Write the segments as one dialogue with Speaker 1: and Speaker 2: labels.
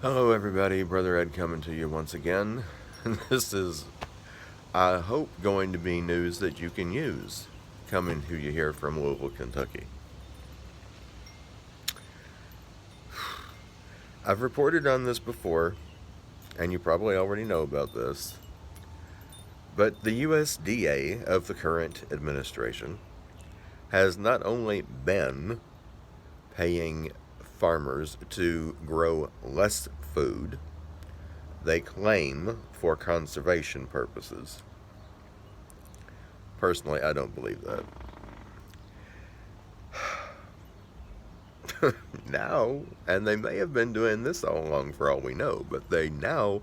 Speaker 1: Hello, everybody. Brother Ed coming to you once again. This is, I hope, going to be news that you can use coming to you here from Louisville, Kentucky. I've reported on this before, and you probably already know about this, but the USDA of the current administration has not only been paying farmers to grow less food, they claim for conservation purposes. Personally, I don't believe that. Now, and they may have been doing this all along for all we know, but they now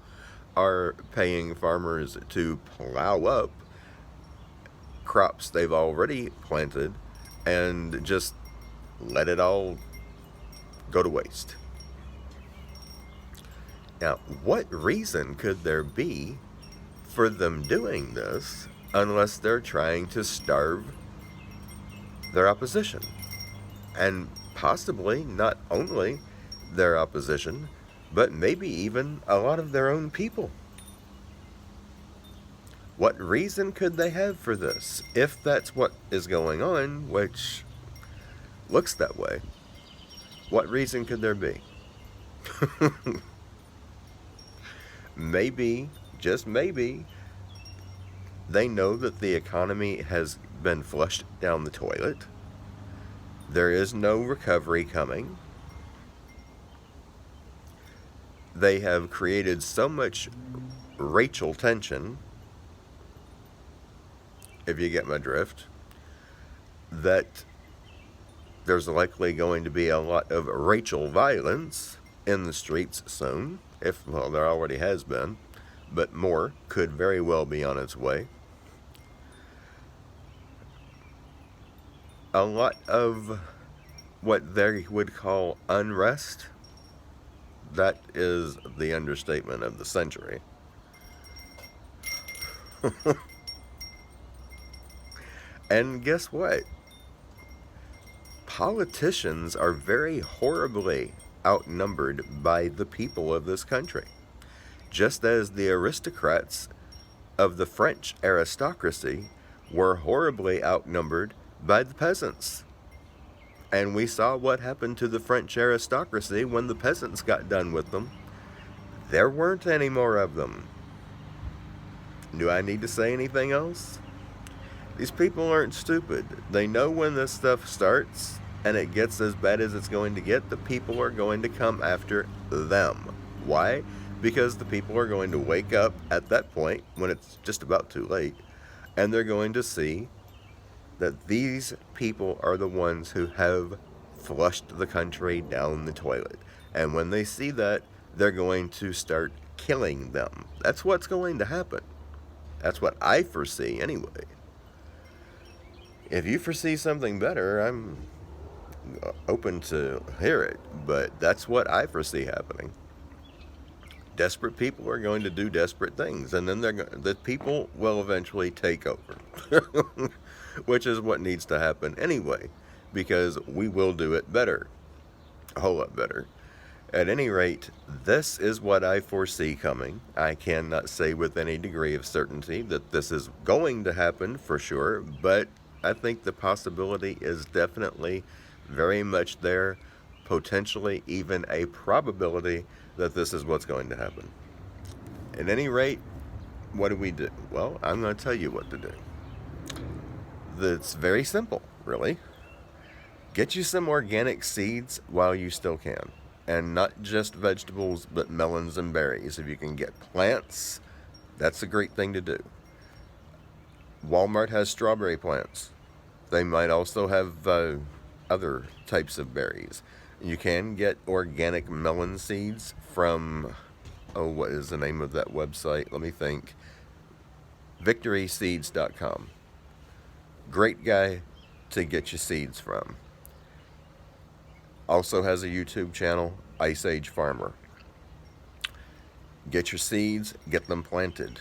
Speaker 1: are paying farmers to plow up crops they've already planted and just let it all go to waste. Now, what reason could there be for them doing this unless they're trying to starve their opposition? And possibly not only their opposition, but maybe even a lot of their own people. What reason could they have for this? If that's what is going on, which looks that way, what reason could there be? Maybe, just maybe, they know that the economy has been flushed down the toilet. There is no recovery coming. They have created so much racial tension, if you get my drift, that there's likely going to be a lot of racial violence in the streets soon. Well, there already has been, but more could very well be on its way. A lot of what they would call unrest, that is the understatement of the century. And guess what? Politicians are very horribly outnumbered by the people of this country, just as the aristocrats of the French aristocracy were horribly outnumbered by the peasants. And we saw what happened to the French aristocracy when the peasants got done with them. There weren't any more of them. Do I need to say anything else? These people aren't stupid. They know when this stuff starts and it gets as bad as it's going to get, the people are going to come after them. Why? Because the people are going to wake up at that point when it's just about too late, and they're going to see that these people are the ones who have flushed the country down the toilet. And when they see that, they're going to start killing them. That's what's going to happen. That's what I foresee anyway. If you foresee something better, I'm open to hear it, but that's what I foresee happening. Desperate people are going to do desperate things, and then the people will eventually take over, which is what needs to happen anyway, because we will do it better, a whole lot better. At any rate, this is what I foresee coming. I cannot say with any degree of certainty that this is going to happen for sure, but I think the possibility is definitely very much there, potentially even a probability that this is what's going to happen. At any rate, what do we do? Well, I'm going to tell you what to do. It's very simple, really. Get you some organic seeds while you still can. And not just vegetables, but melons and berries. If you can get plants, that's a great thing to do. Walmart has strawberry plants. They might also have other types of berries. You can get organic melon seeds from, what is the name of that website? Let me think. VictorySeeds.com. Great guy to get your seeds from. Also has a YouTube channel, Ice Age Farmer. Get your seeds, get them planted.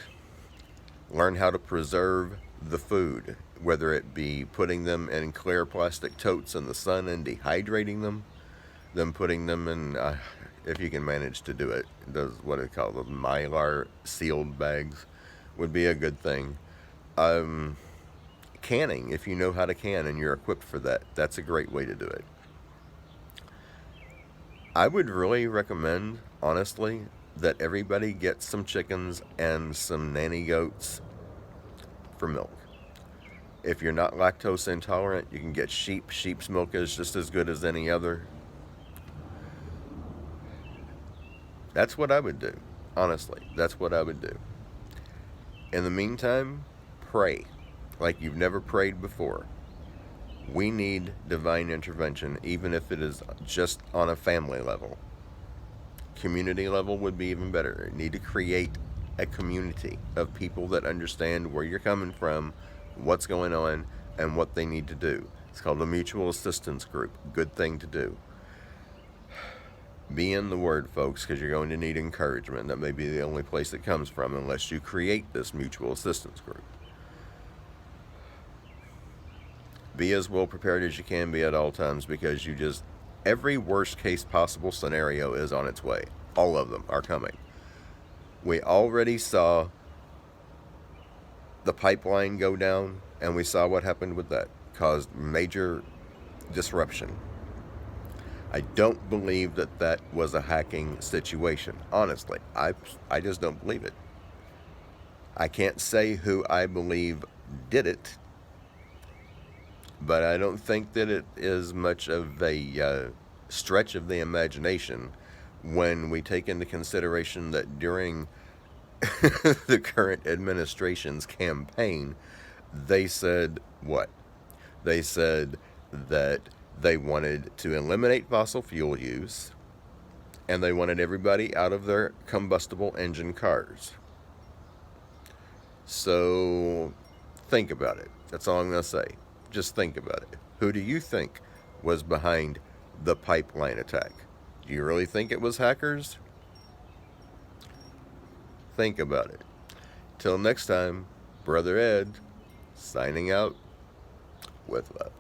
Speaker 1: Learn how to preserve the food, whether it be putting them in clear plastic totes in the sun and dehydrating them, then putting them in if you can manage to do it. Those, what they call the Mylar sealed bags, would be a good thing. Canning, if you know how to can and you're equipped for that, that's a great way to do it. I would really recommend, honestly, that everybody get some chickens and some nanny goats for milk. If you're not lactose intolerant, you can get sheep. Sheep's milk is just as good as any other. That's what I would do. Honestly, that's what I would do. In the meantime, pray like you've never prayed before. We need divine intervention, even if it is just on a family level. Community level would be even better. You need to create a community of people that understand where you're coming from, what's going on, and what they need to do. It's called a mutual assistance group. Good thing to do. Be in the Word, folks, because you're going to need encouragement. That may be the only place it comes from unless you create this mutual assistance group. Be as well prepared as you can be at all times, because every worst case possible scenario is on its way. All of them are coming. We already saw the pipeline go down, and we saw what happened with that. Caused major disruption. I don't believe that was a hacking situation. Honestly, I just don't believe it. I can't say who I believe did it, but I don't think that it is much of a stretch of the imagination when we take into consideration that during the current administration's campaign, they said what? They said that they wanted to eliminate fossil fuel use, and they wanted everybody out of their combustible engine cars. So think about it. That's all I'm going to say. Just think about it. Who do you think was behind the pipeline attack? Do you really think it was hackers? Think about it. Till next time, Brother Ed, signing out with love.